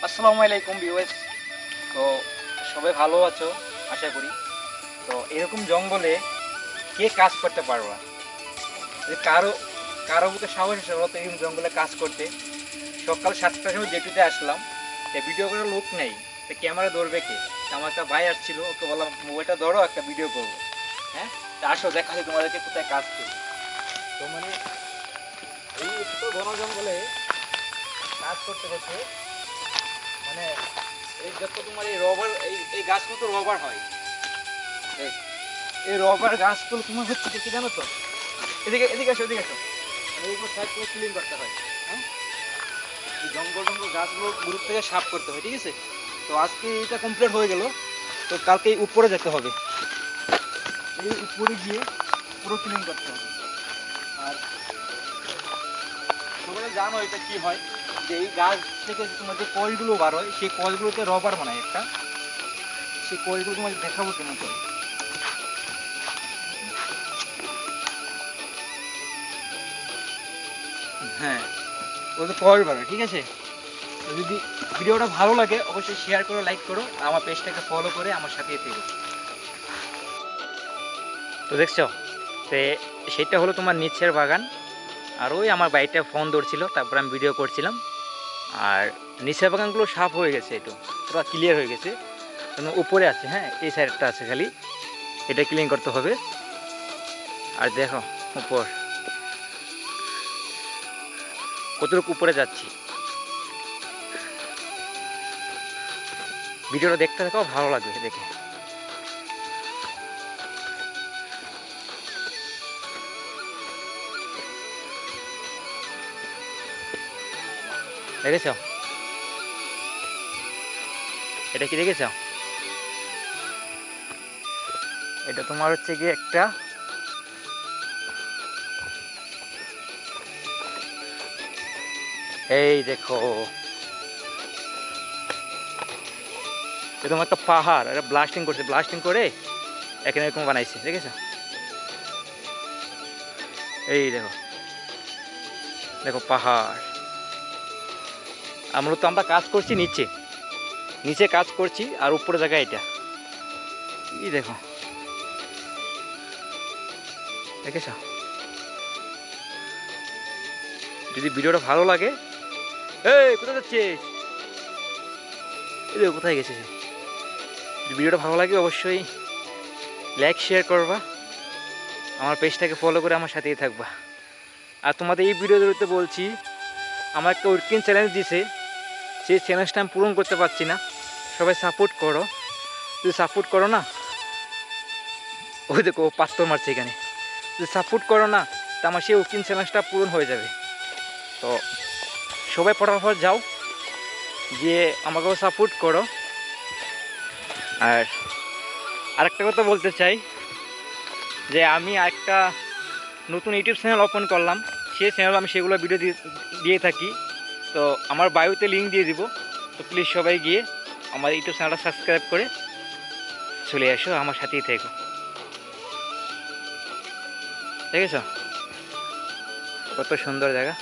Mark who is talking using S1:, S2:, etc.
S1: আসসালামু আলাইকুম ভিউয়ার্স। তো সবাই ভালো আছো আশা করি। তো এরকম জঙ্গলে কে কাজ করতে পারবা? যে কারো কারো বুকে সাহস আছে বলো তো এরকম জঙ্গলে কাজ করতে? সকাল 7টার সময় জেটুতে আসলাম, ভিডিও করার লোক নেই, তো ক্যামেরা ধরবে কে? তো আমার একটা ভাই আসছিল, ওকে বললাম মোবাইলটা ধরো, একটা ভিডিও করবো। হ্যাঁ, তা আসো দেখাচ্ছি তোমাদেরকে কোথায় কাজ করি। তো মানে এই একটু ঘন জঙ্গলে কাজ করতে হচ্ছে, মানে এই যত তোমার এই রবার এই গাছগুলো তো রবার হয়। এই রবার গাছগুলো তোমার হচ্ছে কি জানো তো, এদিকে এদিকে আসো, এদিকে আসো, এইগুলো সাইড করে ক্লিন করতে হয়। হ্যাঁ, এই জঙ্গল জঙ্গল গাছগুলো গ্রুপ থেকে সাফ করতে হয়, ঠিক আছে? তো আজকে এটা কমপ্লিট হয়ে গেল, তো কালকে উপরে যেতে হবে, এই উপরে গিয়ে পুরো ক্লিন করতে হবে। আর তোমরা জানো এটা কি হয়, যে এই গাছ থেকে তোমার যে কলগুলো বার হয়, সেই কলগুলোতে রবার বানায় একটা, সেই কলগুলো তোমাকে দেখাবো কেমন করে। হ্যাঁ, ও তো কল বানায়, ঠিক আছে? তো যদি ভিডিওটা ভালো লাগে অবশ্যই শেয়ার করো, লাইক করো, আর আমার পেজটাকে ফলো করে আমার সাথে থেকো। তো দেখছো, তো সেটা হলো তোমার নিচের বাগান, আর ওই আমার বাইকটা ফোন ধরছিল, তারপর আমি ভিডিও করছিলাম। আর নিচের বাগানগুলো সাফ হয়ে গেছে, একটু পুরো ক্লিয়ার হয়ে গেছে, উপরে আছে। হ্যাঁ, এই সাইডটা আছে খালি, এটা ক্লিন করতে হবে। আর দেখো উপর কতটুকু উপরে যাচ্ছি, ভিডিওটা দেখতে থাকো, ভালো লাগবে দেখে। দেখেছ, এটা কি দেখেছ? এটা তোমার হচ্ছে কি একটা এই দেখো, এটা তোমার একটা পাহাড়, এটা ব্লাস্টিং করছে, ব্লাস্টিং করে এখানে এরকম বানাইছে, দেখেছো? এই দেখো, দেখো পাহাড়। আমরা কাজ করছি নিচে, নিচে কাজ করছি, আর উপরে জায়গা এটা, এই দেখো, দেখেছ? যদি ভিডিওটা ভালো লাগে, এই কোথায় যাচ্ছিস, এই দেখো কোথায় গেছে। যদি ভিডিওটা ভালো লাগে অবশ্যই লাইক শেয়ার করবা, আমার পেজটাকে ফলো করে আমার সাথেই থাকবা। আর তোমাদের এই ভিডিওতে বলছি, আমার একটা উইকিং চ্যালেঞ্জ দিছে, সেই চ্যালেঞ্জটা আমি পূরণ করতে পারছি না। সবাই সাপোর্ট করো, যদি সাপোর্ট করো না, ওই দেখো পাথর মারছে এখানে, যদি সাপোর্ট করো না তা আমার সেই উইকিং চ্যালেঞ্জটা পূরণ হয়ে যাবে। তো সবাই ফটাফট যাও, গিয়ে আমাকেও সাপোর্ট করো। আর আরেকটা কথা বলতে চাই, যে আমি একটা নতুন ইউটিউব চ্যানেল ওপেন করলাম, সেই চ্যানেল আমি সেগুলো ভিডিও দিয়ে থাকি। তো আমার বায়োতে লিঙ্ক দিয়ে দিব, তো প্লিজ সবাই গিয়ে আমার ইউটিউব চ্যানেলটা সাবস্ক্রাইব করে চলে আসো, আমার সাথেই থেকো। ঠিক আছে? কত সুন্দর জায়গা।